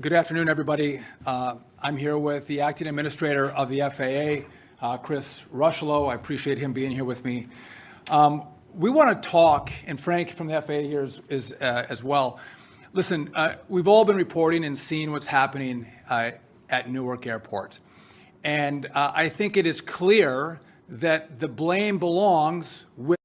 Good afternoon, everybody. I'm here with the acting administrator of the FAA, Chris Rushlow. I appreciate him being here with me. We want to talk, and Frank from the FAA here is as well. Listen, we've all been reporting and seeing what's happening at Newark Airport. And I think it is clear that the blame belongs with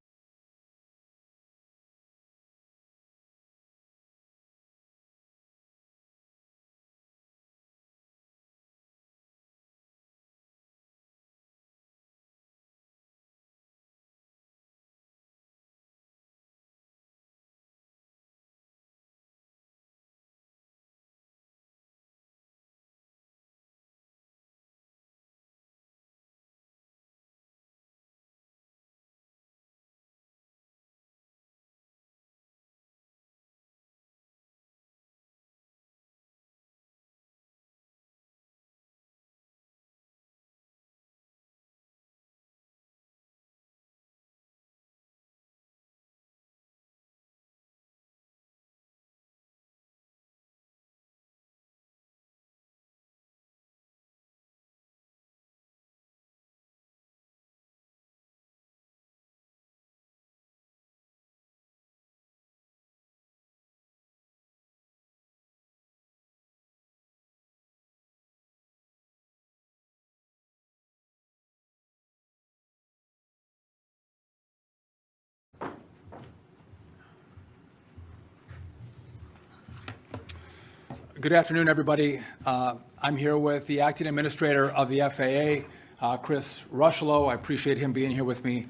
Good afternoon, everybody. I'm here with the acting administrator of the FAA, Chris Rushlow. I appreciate him being here with me.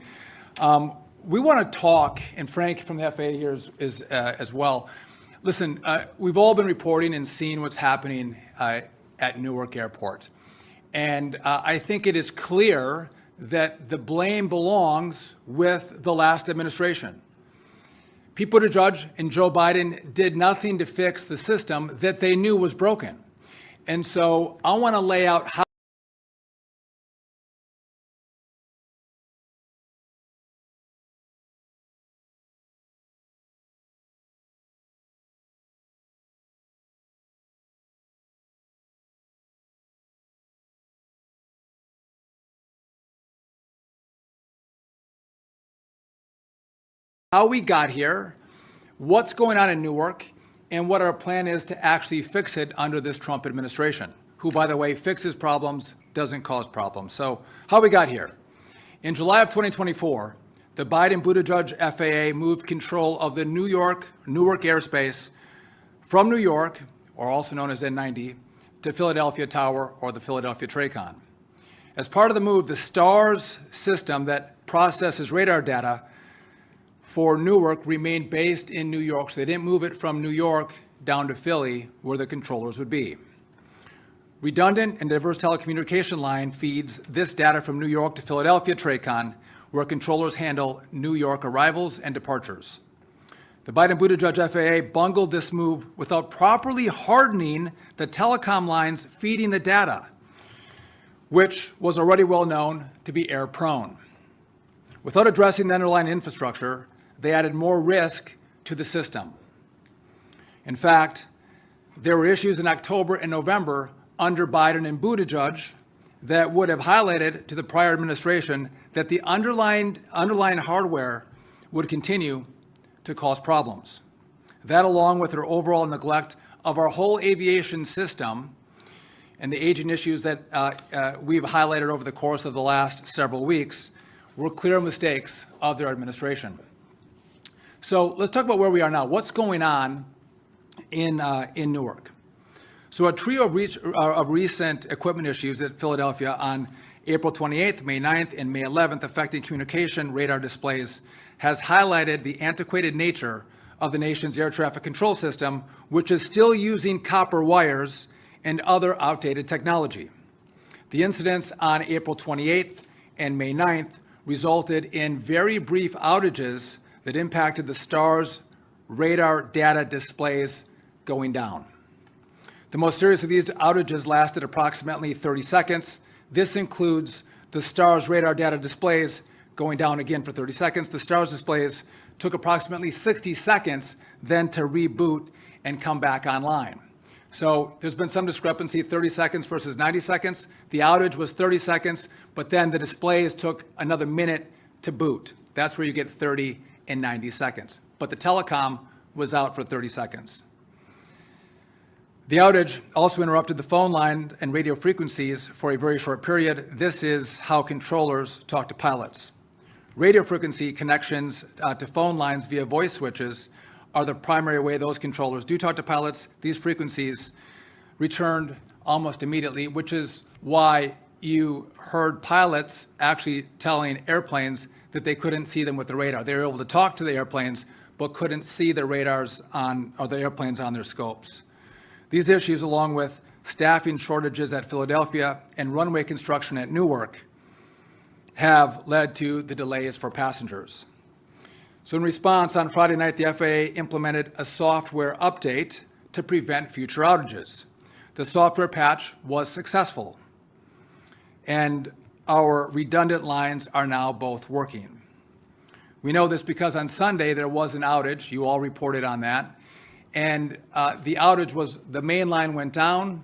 We want to talk, and Frank from the FAA here is as well. Listen, we've all been reporting and seeing what's happening at Newark Airport. And I think it is clear that the blame belongs with the last administration. Pete Buttigieg and Joe Biden did nothing to fix the system that they knew was broken. And so I want to lay out how we got here, what's going on in Newark, and what our plan is to actually fix it under this Trump administration, who, by the way, fixes problems, doesn't cause problems. So how we got here. In July of 2024, the Biden-Buttigieg FAA moved control of the Newark airspace from New York, or also known as N90, to Philadelphia Tower or the Philadelphia TRACON. As part of the move, the STARS system that processes radar data for Newark remained based in New York, so they didn't move it from New York down to Philly, where the controllers would be. Redundant and diverse telecommunication line feeds this data from New York to Philadelphia TRACON, where controllers handle New York arrivals and departures. The Biden-Buttigieg FAA bungled this move without properly hardening the telecom lines feeding the data, which was already well known to be error-prone. Without addressing the underlying infrastructure, they added more risk to the system. In fact, there were issues in October and November under Biden and Buttigieg that would have highlighted to the prior administration that the underlying hardware would continue to cause problems. That, along with their overall neglect of our whole aviation system and the aging issues that we've highlighted over the course of the last several weeks, were clear mistakes of their administration. So let's talk about where we are now. What's going on in Newark? So a trio of recent equipment issues at Philadelphia on April 28th, May 9th, and May 11th affecting communication radar displays has highlighted the antiquated nature of the nation's air traffic control system, which is still using copper wires and other outdated technology. The incidents on April 28th and May 9th resulted in very brief outages that impacted the STARS radar data displays going down. The most serious of these outages lasted approximately 30 seconds. This includes the STARS radar data displays going down again for 30 seconds. The STARS displays took approximately 60 seconds then to reboot and come back online. So there's been some discrepancy, 30 seconds versus 90 seconds. The outage was 30 seconds, but then the displays took another minute to boot. That's where you get 30 and 90 seconds. But the telecom was out for 30 seconds. The outage also interrupted the phone line and radio frequencies for a very short period. This is how controllers talk to pilots. Radio frequency connections to phone lines via voice switches are the primary way those controllers do talk to pilots. These frequencies returned almost immediately, which is why you heard pilots actually telling airplanes that they couldn't see them with the radar. They were able to talk to the airplanes, but couldn't see the radars or the airplanes on their scopes. These issues, along with staffing shortages at Philadelphia and runway construction at Newark, have led to the delays for passengers. So in response, on Friday night, the FAA implemented a software update to prevent future outages. The software patch was successful, and our redundant lines are now both working. We know this because on Sunday there was an outage. You all reported on that. And the outage was the main line went down,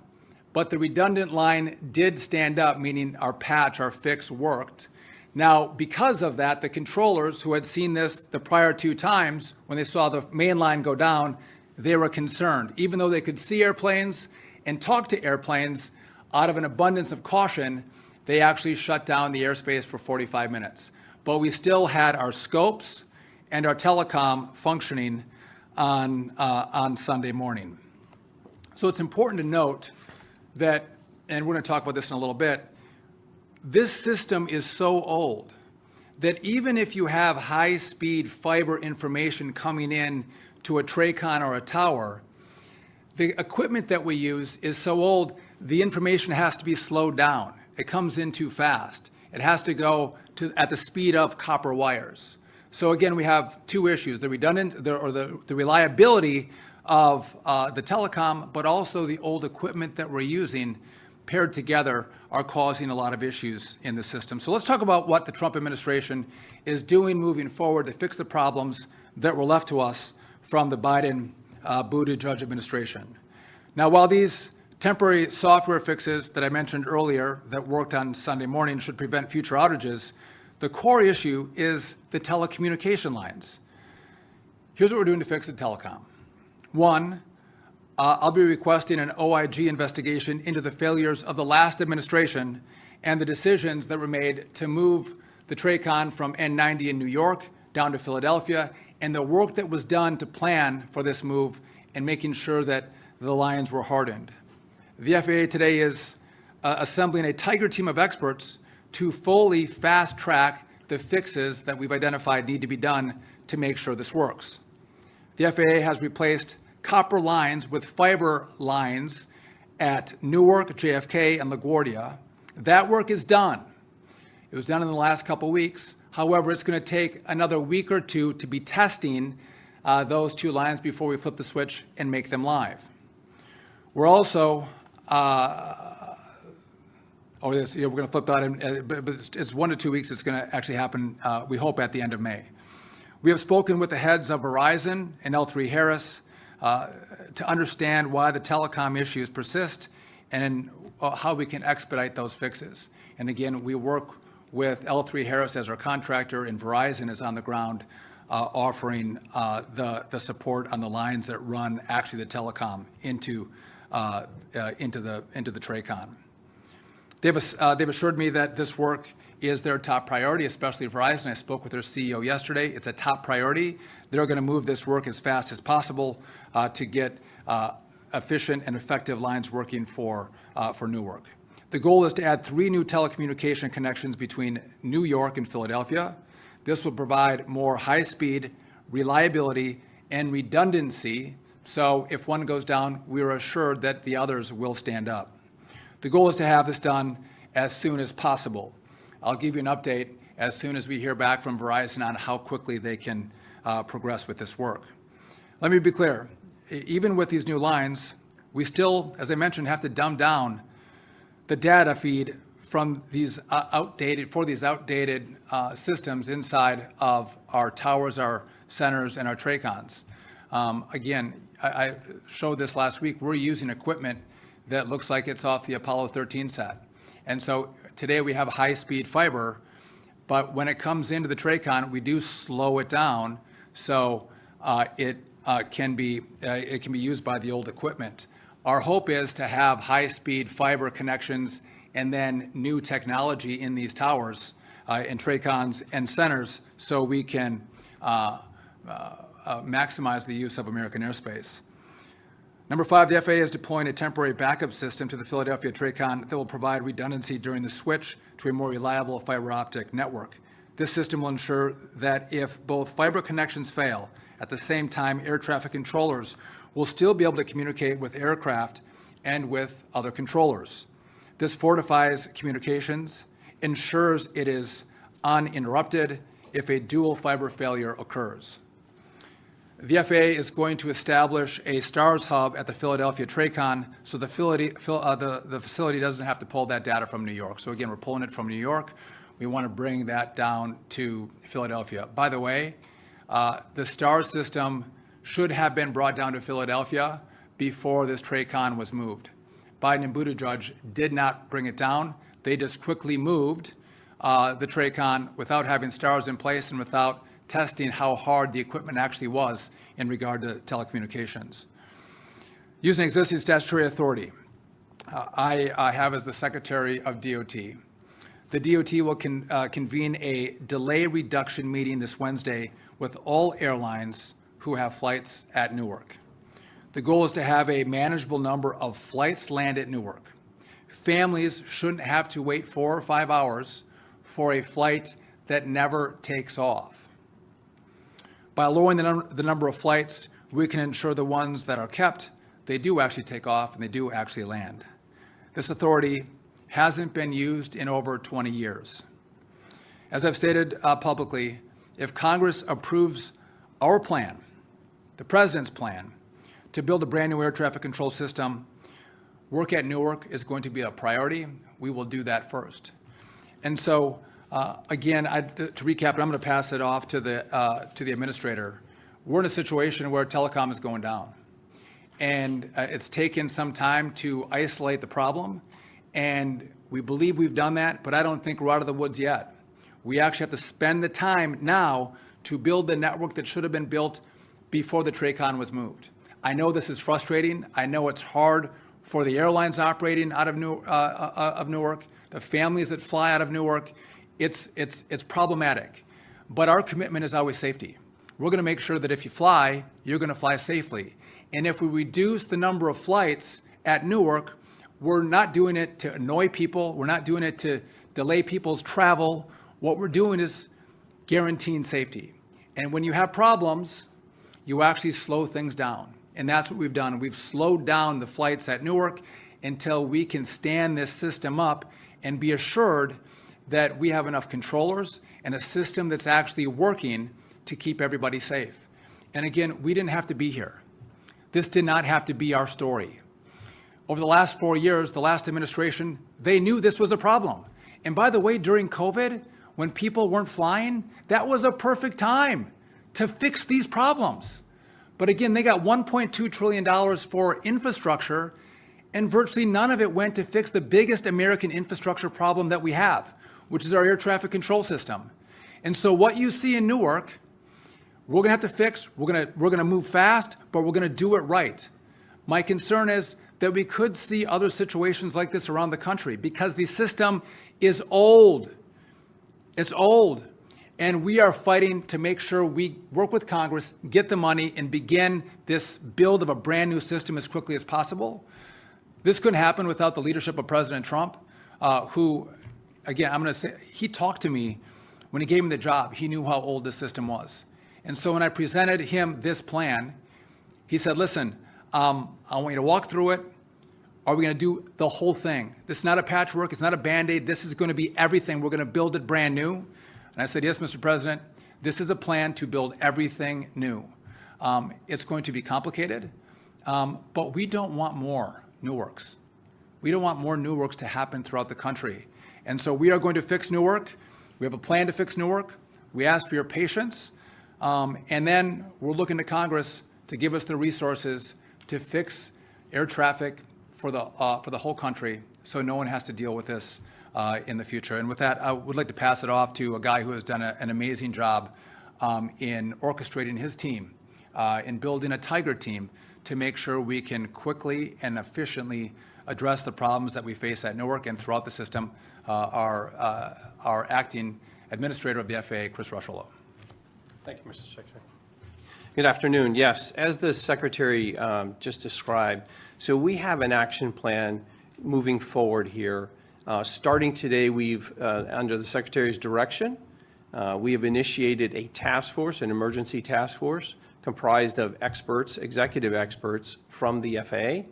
but the redundant line did stand up, meaning our patch, our fix worked. Now, because of that, the controllers who had seen this the prior two times, when they saw the main line go down, they were concerned. Even though they could see airplanes and talk to airplanes, out of an abundance of caution, they actually shut down the airspace for 45 minutes. But we still had our scopes and our telecom functioning on Sunday morning. So it's important to note that, and we're going to talk about this in a little bit, this system is so old that even if you have high-speed fiber information coming in to a TRACON or a tower, the equipment that we use is so old, the information has to be slowed down. It comes in too fast. It has to go at the speed of copper wires. So again, we have two issues: the the reliability of the telecom, but also the old equipment that we're using paired together are causing a lot of issues in the system. So let's talk about what the Trump administration is doing moving forward to fix the problems that were left to us from the Biden Buttigieg administration. Now, while these temporary software fixes that I mentioned earlier that worked on Sunday morning should prevent future outages, the core issue is the telecommunication lines. Here's what we're doing to fix the telecom. One, I'll be requesting an OIG investigation into the failures of the last administration and the decisions that were made to move the TRACON from N90 in New York down to Philadelphia, and the work that was done to plan for this move and making sure that the lines were hardened. The FAA today is assembling a tiger team of experts to fully fast-track the fixes that we've identified need to be done to make sure this works. The FAA has replaced copper lines with fiber lines at Newark, JFK, and LaGuardia. That work is done. It was done in the last couple weeks. However, it's going to take another week or two to be testing those two lines before we flip the switch and make them live. We're also, we're going to flip that, but it's 1 to 2 weeks. It's going to actually happen, we hope, at the end of May. We have spoken with the heads of Verizon and L3 Harris to understand why the telecom issues persist and how we can expedite those fixes. And again, we work with L3 Harris as our contractor, and Verizon is on the ground offering the support on the lines that run actually the telecom into the TRACON. They've assured me that this work is their top priority, especially Verizon. I spoke with their CEO yesterday. It's a top priority. They're going to move this work as fast as possible to get efficient and effective lines working for Newark. The goal is to add 3 new telecommunication connections between New York and Philadelphia. This will provide more high-speed, reliability, and redundancy. So if one goes down, we are assured that the others will stand up. The goal is to have this done as soon as possible. I'll give you an update as soon as we hear back from Verizon on how quickly they can progress with this work. Let me be clear. Even with these new lines, we still, as I mentioned, have to dumb down the data feed from these outdated systems inside of our towers, our centers, and our TRACONs. Again, I showed this last week. We're using equipment that looks like it's off the Apollo 13 set. And so today we have high-speed fiber, but when it comes into the TRACON, we do slow it down so it can be used by the old equipment. Our hope is to have high-speed fiber connections and then new technology in these towers, in TRACONs and centers, so we can maximize the use of American airspace. Number 5, the FAA is deploying a temporary backup system to the Philadelphia TRACON that will provide redundancy during the switch to a more reliable fiber optic network. This system will ensure that if both fiber connections fail, at the same time, air traffic controllers will still be able to communicate with aircraft and with other controllers. This fortifies communications, ensures it is uninterrupted if a dual fiber failure occurs. The FAA is going to establish a STARS hub at the Philadelphia TRACON so the facility doesn't have to pull that data from New York. So again, we're pulling it from New York. We want to bring that down to Philadelphia. By the way, the STARS system should have been brought down to Philadelphia before this TRACON was moved. Biden and Buttigieg did not bring it down. They just quickly moved the TRACON without having STARS in place and without testing how hard the equipment actually was in regard to telecommunications. Using existing statutory authority, I have as the Secretary of DOT. The DOT will convene a delay reduction meeting this Wednesday with all airlines who have flights at Newark. The goal is to have a manageable number of flights land at Newark. Families shouldn't have to wait 4 or 5 hours for a flight that never takes off. By lowering the number of flights, we can ensure the ones that are kept, they do actually take off and they do actually land. This authority hasn't been used in over 20 years. As I've stated publicly, if Congress approves our plan, the President's plan, to build a brand new air traffic control system, work at Newark is going to be a priority. We will do that first. And so, again, to recap, and I'm going to pass it off to the administrator. We're in a situation where telecom is going down, and it's taken some time to isolate the problem, and we believe we've done that, but I don't think we're out of the woods yet. We actually have to spend the time now to build the network that should have been built before the TRACON was moved. I know this is frustrating. I know it's hard for the airlines operating out of Newark, the families that fly out of Newark. It's problematic, but our commitment is always safety. We're going to make sure that if you fly, you're going to fly safely. And if we reduce the number of flights at Newark, we're not doing it to annoy people. We're not doing it to delay people's travel. What we're doing is guaranteeing safety. And when you have problems, you actually slow things down. And that's what we've done. We've slowed down the flights at Newark until we can stand this system up and be assured that we have enough controllers and a system that's actually working to keep everybody safe. And again, we didn't have to be here. This did not have to be our story. Over the last 4 years, the last administration, they knew this was a problem. And by the way, during COVID, when people weren't flying, that was a perfect time to fix these problems. But again, they got $1.2 trillion for infrastructure, and virtually none of it went to fix the biggest American infrastructure problem that we have, which is our air traffic control system. And so what you see in Newark, we're going to have to fix. We're going to move fast, but we're going to do it right. My concern is that we could see other situations like this around the country because the system is old. It's old. And we are fighting to make sure we work with Congress, get the money, and begin this build of a brand new system as quickly as possible. This couldn't happen without the leadership of President Trump, who, again, I'm going to say, he talked to me when he gave me the job. He knew how old this system was. And so when I presented him this plan, he said, listen, I want you to walk through it. Are we going to do the whole thing? This is not a patchwork. It's not a Band-Aid. This is going to be everything. We're going to build it brand new. And I said, yes, Mr. President, this is a plan to build everything new. It's going to be complicated, but we don't want more Newarks. We don't want more Newarks to happen throughout the country. And so we are going to fix Newark. We have a plan to fix Newark. We ask for your patience. And then we're looking to Congress to give us the resources to fix air traffic for the whole country, so no one has to deal with this in the future. And with that, I would like to pass it off to a guy who has done an amazing job in orchestrating his team, in building a tiger team to make sure we can quickly and efficiently address the problems that we face at Newark and throughout the system. Our acting administrator of the FAA, Chris Rusholo. Thank you, Mr. Secretary. Good afternoon. Yes, as the Secretary just described, so we have an action plan moving forward here. Starting today, we've, under the Secretary's direction, we have initiated a task force, an emergency task force, comprised of experts, executive experts from the FAA,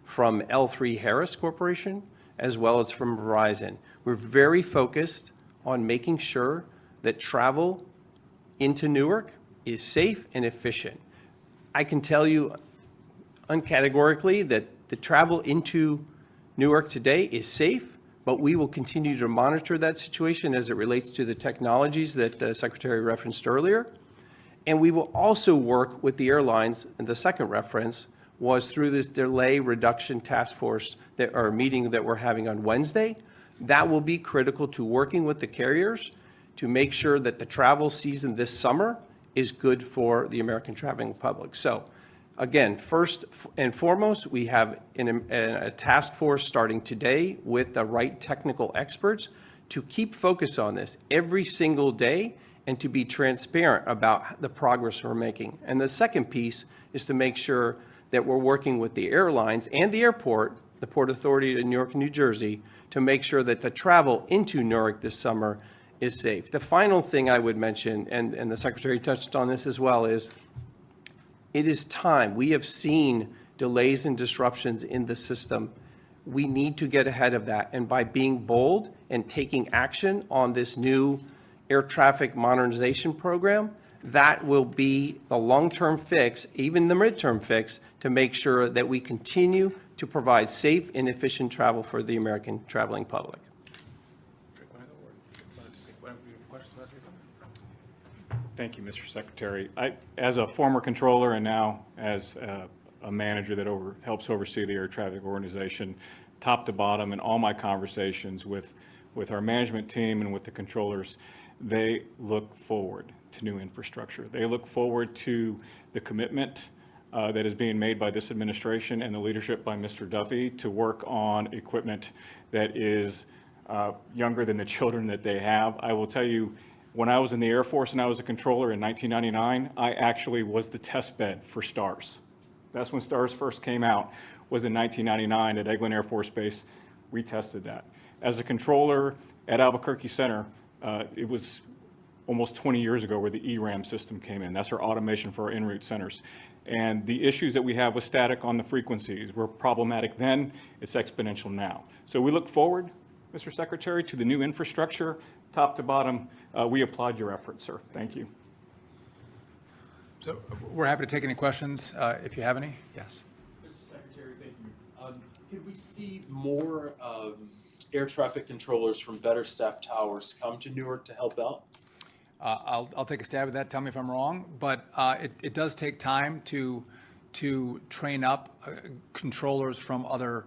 from L3 Harris Corporation, as well as from Verizon. We're very focused on making sure that travel into Newark is safe and efficient. I can tell you uncategorically that the travel into Newark today is safe, but we will continue to monitor that situation as it relates to the technologies that the Secretary referenced earlier. And we will also work with the airlines, and the second reference was through this delay reduction task force or meeting that we're having on Wednesday. That will be critical to working with the carriers to make sure that the travel season this summer is good for the American traveling public. So again, first and foremost, we have a task force starting today with the right technical experts to keep focus on this every single day and to be transparent about the progress we're making. And the second piece is to make sure that we're working with the airlines and the airport, the Port Authority of Newark and New Jersey, to make sure that the travel into Newark this summer is safe. The final thing I would mention, and the Secretary touched on this as well, is it is time. We have seen delays and disruptions in the system. We need to get ahead of that. And by being bold and taking action on this new air traffic modernization program, that will be the long-term fix, even the midterm fix, to make sure that we continue to provide safe and efficient travel for the American traveling public. Thank you, Mr. Secretary. As a former controller and now as a manager that helps oversee the air traffic organization, top to bottom, in all my conversations with our management team and with the controllers, they look forward to new infrastructure. They look forward to the commitment that is being made by this administration and the leadership by Mr. Duffy to work on equipment that is younger than the children that they have. I will tell you, when I was in the Air Force and I was a controller in 1999, I actually was the test bed for STARS. That's when STARS first came out, was in 1999 at Eglin Air Force Base. We tested that. As a controller at Albuquerque Center, it was almost 20 years ago where the ERAM system came in. That's our automation for our en route centers. And the issues that we have with static on the frequencies were problematic then, it's exponential now. So we look forward, Mr. Secretary, to the new infrastructure, top to bottom. We applaud your efforts, sir. Thank you. So we're happy to take any questions if you have any. Yes. Mr. Secretary, thank you. Could we see more air traffic controllers from better staffed towers come to Newark to help out? I'll take a stab at that. Tell me if I'm wrong, but it does take time to train up controllers from other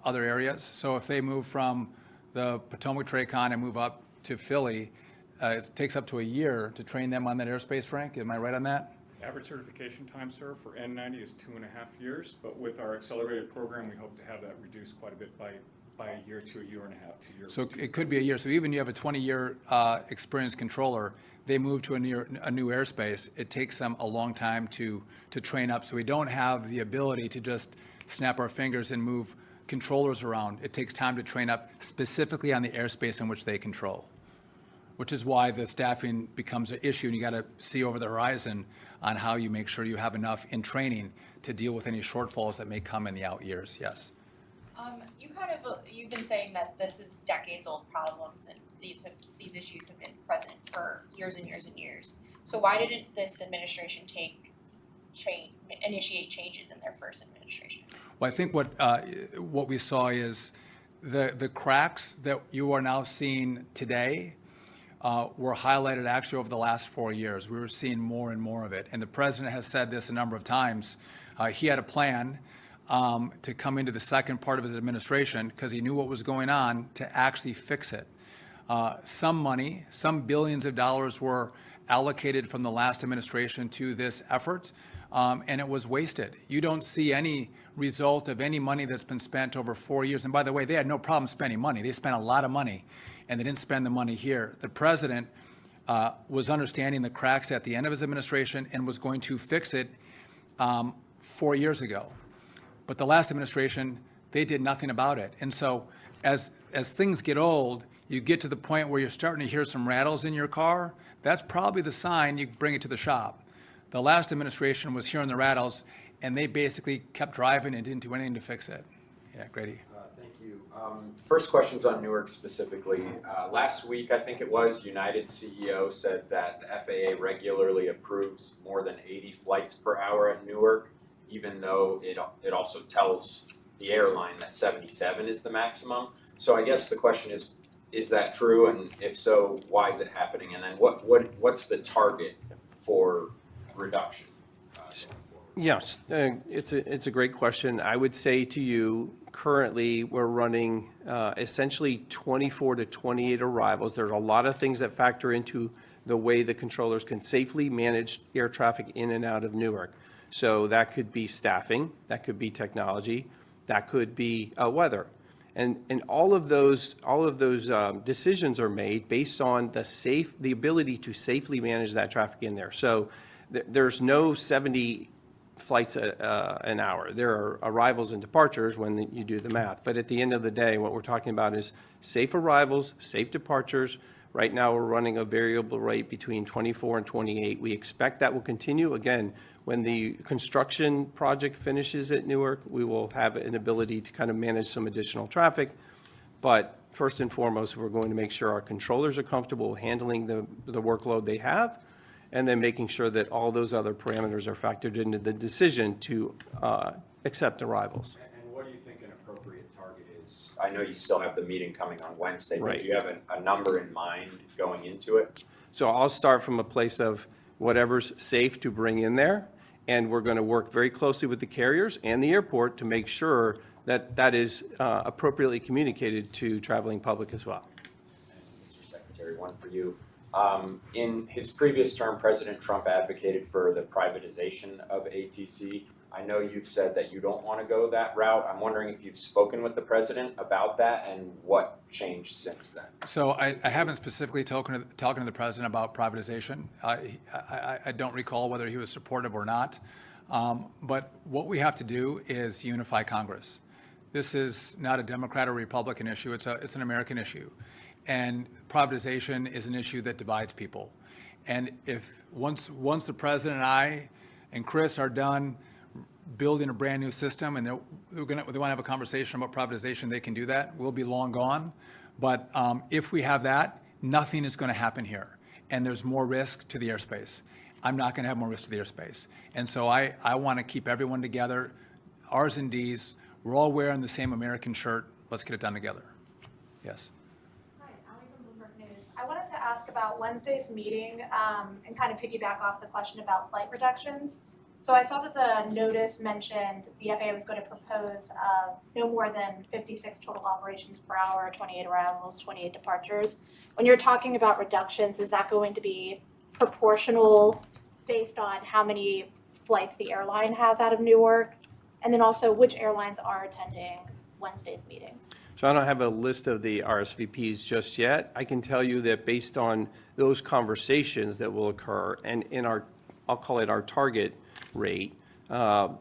areas. So if they move from the Potomac Tracon and move up to Philly, it takes up to a year to train them on that airspace, Frank. Am I right on that? Average certification time, sir, for N90 is 2.5 years, but with our accelerated program, we hope to have that reduced quite a bit by a year to a year and a half, 2 years. So it could be a year. So even you have a 20-year experienced controller, they move to a new airspace. It takes them a long time to train up. So we don't have the ability to just snap our fingers and move controllers around. It takes time to train up specifically on the airspace in which they control, which is why the staffing becomes an issue, and you got to see over the horizon on how you make sure you have enough in training to deal with any shortfalls that may come in the out years. Yes. You've been saying that this is decades-old problems, and these issues have been present for years and years and years. So why didn't this administration initiate changes in their first administration? Well, I think what we saw is the cracks that you are now seeing today were highlighted actually over the last 4 years. We were seeing more and more of it. And the president has said this a number of times. He had a plan to come into the second part of his administration because he knew what was going on to actually fix it. Some money, some billions of dollars were allocated from the last administration to this effort, and it was wasted. You don't see any result of any money that's been spent over 4 years. And by the way, they had no problem spending money. They spent a lot of money, and they didn't spend the money here. The president was understanding the cracks at the end of his administration and was going to fix it 4 years ago. But the last administration, they did nothing about it. And so as things get old, you get to the point where you're starting to hear some rattles in your car, that's probably the sign you bring it to the shop. The last administration was hearing the rattles, and they basically kept driving and didn't do anything to fix it. Yeah, Grady. Thank you. First question's on Newark specifically. Last week, I think it was, United CEO said that the FAA regularly approves more than 80 flights per hour at Newark, even though it also tells the airline that 77 is the maximum. So I guess the question is that true? And if so, why is it happening? And then what's the target for reduction? Yes, it's a great question. I would say to you, currently, we're running essentially 24 to 28 arrivals. There's a lot of things that factor into the way the controllers can safely manage air traffic in and out of Newark. So that could be staffing, that could be technology, that could be weather. And all of those decisions are made based on the ability to safely manage that traffic in there. So there's no 70 flights an hour. There are arrivals and departures when you do the math. But at the end of the day, what we're talking about is safe arrivals, safe departures. Right now, we're running a variable rate between 24 and 28. We expect that will continue. Again, when the construction project finishes at Newark, we will have an ability to kind of manage some additional traffic. But first and foremost, we're going to make sure our controllers are comfortable handling the workload they have, and then making sure that all those other parameters are factored into the decision to accept arrivals. And what do you think an appropriate target is? I know you still have the meeting coming on Wednesday, but Right. do you have a number in mind going into it? So I'll start from a place of whatever's safe to bring in there, and we're going to work very closely with the carriers and the airport to make sure that that is appropriately communicated to traveling public as well. And Mr. Secretary, one for you. In his previous term, President Trump advocated for the privatization of ATC. I know you've said that you don't want to go that route. I'm wondering if you've spoken with the president about that and what changed since then. So I haven't specifically talking to the president about privatization. I don't recall whether he was supportive or not. But what we have to do is unify Congress. This is not a Democrat or Republican issue. It's an American issue. And privatization is an issue that divides people. And if once the president and I and Chris are done building a brand new system and they want to have a conversation about privatization, they can do that. We'll be long gone. But if we have that, nothing is going to happen here. And there's more risk to the airspace. I'm not going to have more risk to the airspace. And so I want to keep everyone together, R's and D's. We're all wearing the same American shirt. Let's get it done together. Yes. I wanted to ask about Wednesday's meeting and kind of piggyback off the question about flight reductions. So I saw that the notice mentioned the FAA was going to propose no more than 56 total operations per hour, 28 arrivals, 28 departures. When you're talking about reductions, is that going to be proportional based on how many flights the airline has out of Newark? And then also which airlines are attending Wednesday's meeting? So I don't have a list of the RSVPs just yet. I can tell you that based on those conversations that will occur and in our, I'll call it our target rate, all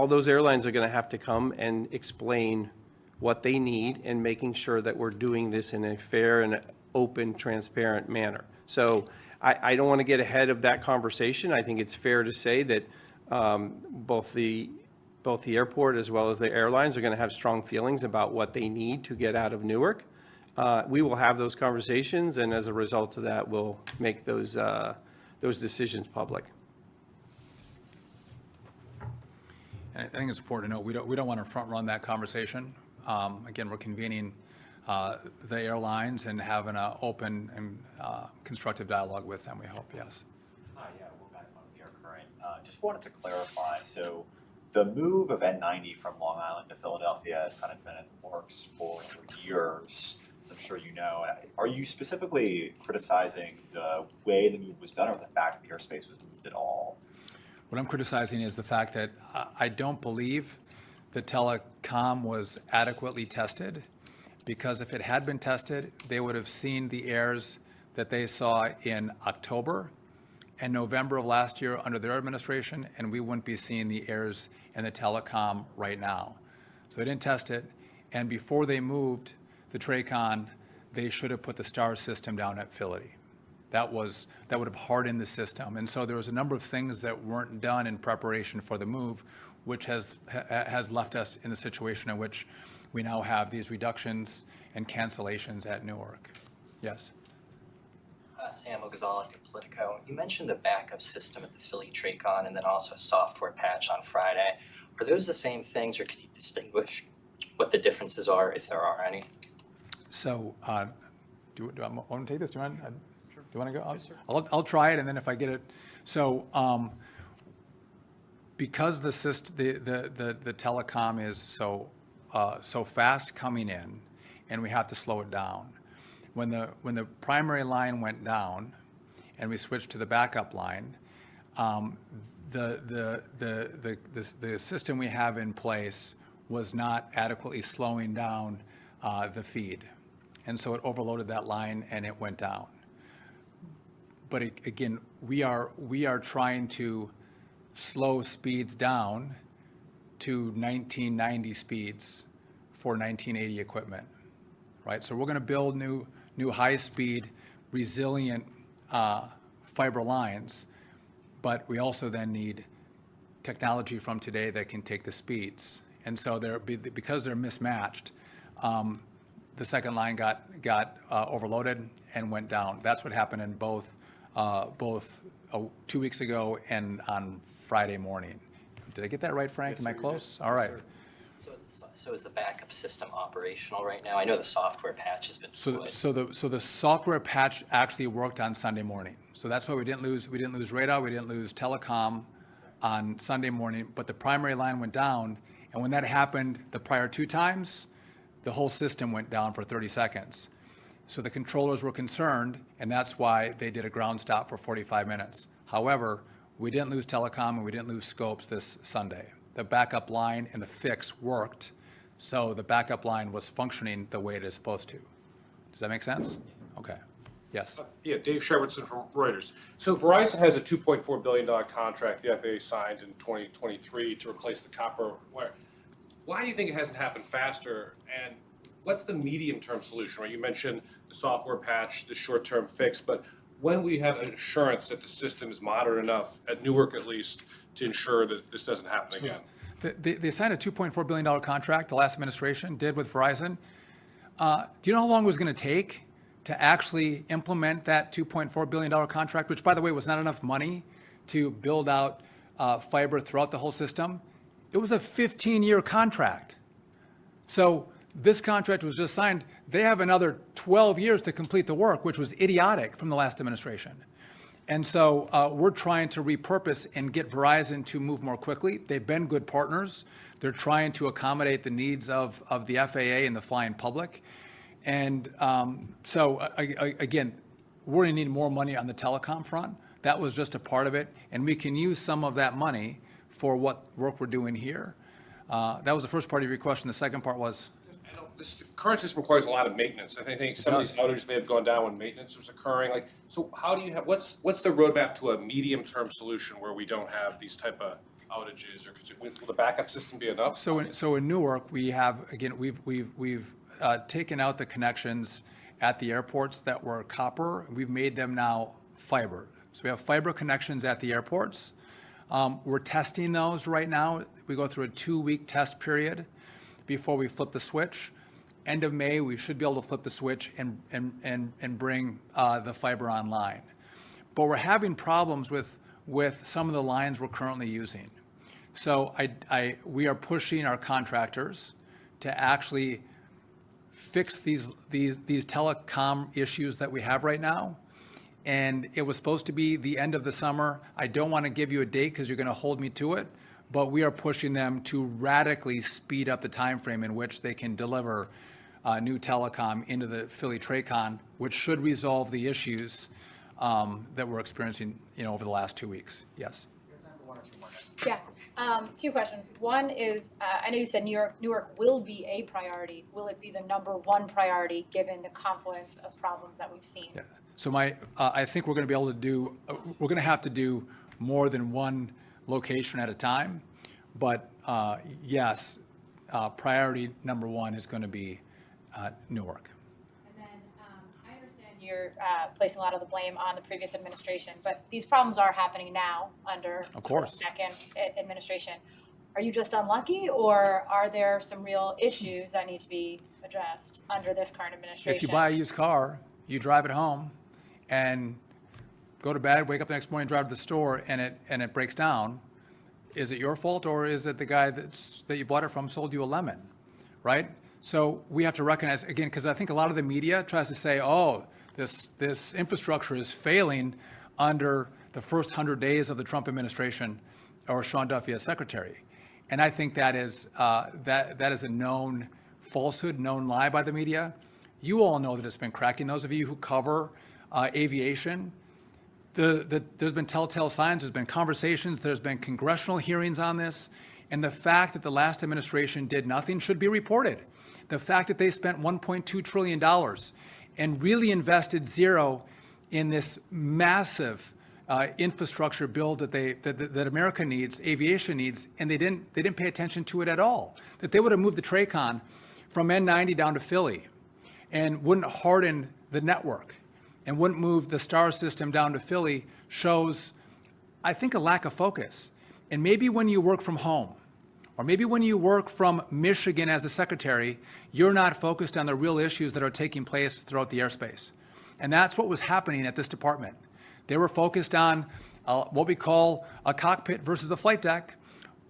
those airlines are going to have to come and explain what they need and making sure that we're doing this in a fair and open, transparent manner. So I don't want to get ahead of that conversation. I think it's fair to say that both the airport as well as the airlines are going to have strong feelings about what they need to get out of Newark. We will have those conversations, and as a result of that, we'll make those decisions public. And I think it's important to note we don't want to front run that conversation. Again, we're convening the airlines and having an open and constructive dialogue with them, we hope, yes. Hi, yeah, Will Geisman with Air Current. Just wanted to clarify, so the move of N90 from Long Island to Philadelphia has kind of been in the works for years, as I'm sure you know. Are you specifically criticizing the way the move was done or the fact that the airspace was moved at all? What I'm criticizing is the fact that I don't believe the telecom was adequately tested, because if it had been tested, they would have seen the errors that they saw in October and November of last year under their administration, and we wouldn't be seeing the errors in the telecom right now. So they didn't test it, and before they moved the TRACON, they should have put the STAR system down at Philly. That would have hardened the system. And so there was a number of things that weren't done in preparation for the move, which has left us in the situation in which we now have these reductions and cancellations at Newark. Yes. Sam Ogazalik at Politico. You mentioned a backup system at the Philly TRACON and then also a software patch on Friday. Are those the same things, or can you distinguish what the differences are, if there are any? So do I want to take this? Do you want to go? Yes, sir. I'll try it, and then if I get it. So because the telecom is so fast coming in, and we have to slow it down. When the primary line went down, and we switched to the backup line, the system we have in place was not adequately slowing down the feed, and so it overloaded that line and it went down. But again, we are trying to slow speeds down to 1990 speeds for 1980 equipment, right? So we're going to build new high-speed, resilient fiber lines, but we also then need technology from today that can take the speeds. And so because they're mismatched, the second line got overloaded and went down. That's what happened in both 2 weeks ago and on Friday morning. Did I get that right, Frank? Am I close? All right. So is the backup system operational right now? I know the software patch has been deployed. So the software patch actually worked on Sunday morning. So that's why we didn't lose radar, we didn't lose telecom on Sunday morning, but the primary line went down, and when that happened the prior two times, the whole system went down for 30 seconds. So the controllers were concerned, and that's why they did a ground stop for 45 minutes. However, we didn't lose telecom and we didn't lose scopes this Sunday. The backup line and the fix worked, so the backup line was functioning the way it is supposed to. Does that make sense? Okay. Yes. Yeah, Dave Sherwoodson from Reuters. So Verizon has a $2.4 billion contract the FAA signed in 2023 to replace the copper wire. Why do you think it hasn't happened faster? And what's the medium-term solution? Right? You mentioned the software patch, the short-term fix, but when we have an assurance that the system is modern enough, at Newark at least, to ensure that this doesn't happen again? They signed a $2.4 billion contract, the last administration did with Verizon. Do you know how long it was going to take to actually implement that $2.4 billion contract, which, by the way, was not enough money to build out fiber throughout the whole system? It was a 15-year contract. So this contract was just signed. They have another 12 years to complete the work, which was idiotic from the last administration. And so we're trying to repurpose and get Verizon to move more quickly. They've been good partners. They're trying to accommodate the needs of the FAA and the flying public. And again, we're going to need more money on the telecom front. That was just a part of it. And we can use some of that money for what work we're doing here. That was the first part of your question. The second part was? The current system requires a lot of maintenance. I think some of these outages may have gone down when maintenance was occurring. So how do you have, what's the roadmap to a medium-term solution where we don't have these type of outages, or will the backup system be enough? So in Newark, we have, again, we've taken out the connections at the airports that were copper. We've made them now fiber. So we have fiber connections at the airports. We're testing those right now. We go through a 2-week test period before we flip the switch. End of May, we should be able to flip the switch and bring the fiber online. But we're having problems with some of the lines we're currently using. So we are pushing our contractors to actually fix these telecom issues that we have right now. And it was supposed to be the end of the summer. I don't want to give you a date because you're going to hold me to it, but we are pushing them to radically speed up the time frame in which they can deliver new telecom into the Philly TRACON, which should resolve the issues that we're experiencing, over the last 2 weeks. Yes. Yeah, two questions. One is, I know you said Newark will be a priority. Will it be the #1 priority given the confluence of problems that we've seen? Yeah. So I think we're going to be able to do, we're going to have to do more than one location at a time. But yes, priority #1 is going to be Newark. And then I understand you're placing a lot of the blame on the previous administration, but these problems are happening now under Of course. the second administration. Are you just unlucky, or are there some real issues that need to be addressed under this current administration? If you buy a used car, you drive it home and go to bed, wake up the next morning, drive to the store, and it breaks down, is it your fault, or is it the guy that you bought it from sold you a lemon, right? So we have to recognize, again, because I think a lot of the media tries to say, oh, this infrastructure is failing under the first 100 days of the Trump administration or Sean Duffy as secretary. And I think that is a known falsehood, known lie by the media. You all know that it's been cracking. Those of you who cover aviation, there's been telltale signs, there's been conversations, there's been congressional hearings on this, and the fact that the last administration did nothing should be reported. The fact that they spent $1.2 trillion and really invested zero in this massive infrastructure build that America needs, aviation needs, and they didn't pay attention to it at all. That they would have moved the TRACON from N90 down to Philly and wouldn't harden the network and wouldn't move the STAR system down to Philly shows, I think, a lack of focus. And maybe when you work from home, or maybe when you work from Michigan as the secretary, you're not focused on the real issues that are taking place throughout the airspace. And that's what was happening at this department. They were focused on what we call a cockpit versus a flight deck.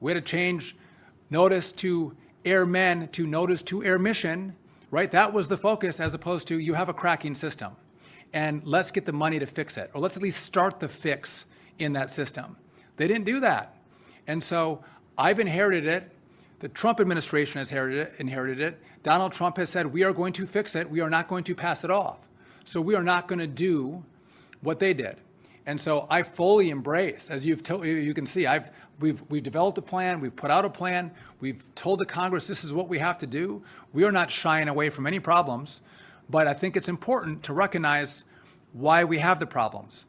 We had to change notice to airmen to notice to air mission, right? That was the focus, as opposed to you have a cracking system and let's get the money to fix it, or let's at least start the fix in that system. They didn't do that. And so I've inherited it. The Trump administration has inherited it. Donald Trump has said, we are going to fix it. We are not going to pass it off. So we are not going to do what they did. And so I fully embrace, as you can see, we've developed a plan, we've put out a plan, we've told the Congress this is what we have to do. We are not shying away from any problems, but I think it's important to recognize why we have the problems.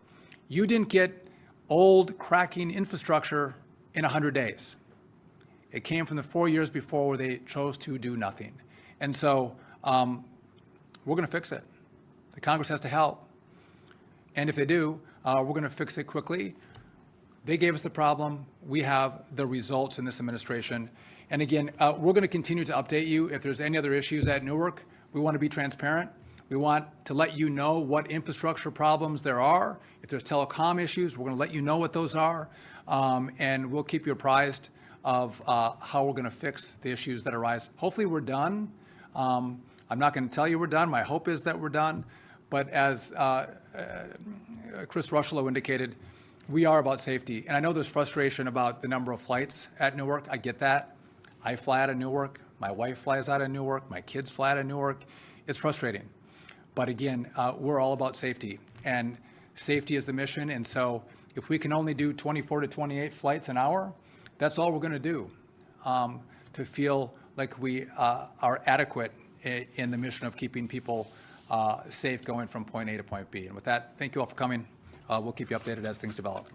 You didn't get old cracking infrastructure in 100 days. It came from the 4 years before where they chose to do nothing. And so we're going to fix it. The Congress has to help. And if they do, we're going to fix it quickly. They gave us the problem. We have the results in this administration. And again, we're going to continue to update you. If there's any other issues at Newark, we want to be transparent. We want to let you know what infrastructure problems there are. If there's telecom issues, we're going to let you know what those are. And we'll keep you apprised of how we're going to fix the issues that arise. Hopefully we're done. I'm not going to tell you we're done. My hope is that we're done. But as Chris Rushlow indicated, we are about safety. And I know there's frustration about the number of flights at Newark. I get that. I fly out of Newark. My wife flies out of Newark. My kids fly out of Newark. It's frustrating. But again, we're all about safety. And safety is the mission. And so if we can only do 24 to 28 flights an hour, that's all we're going to do to feel like we are adequate in the mission of keeping people safe going from point A to point B. And with that, thank you all for coming. We'll keep you updated as things develop.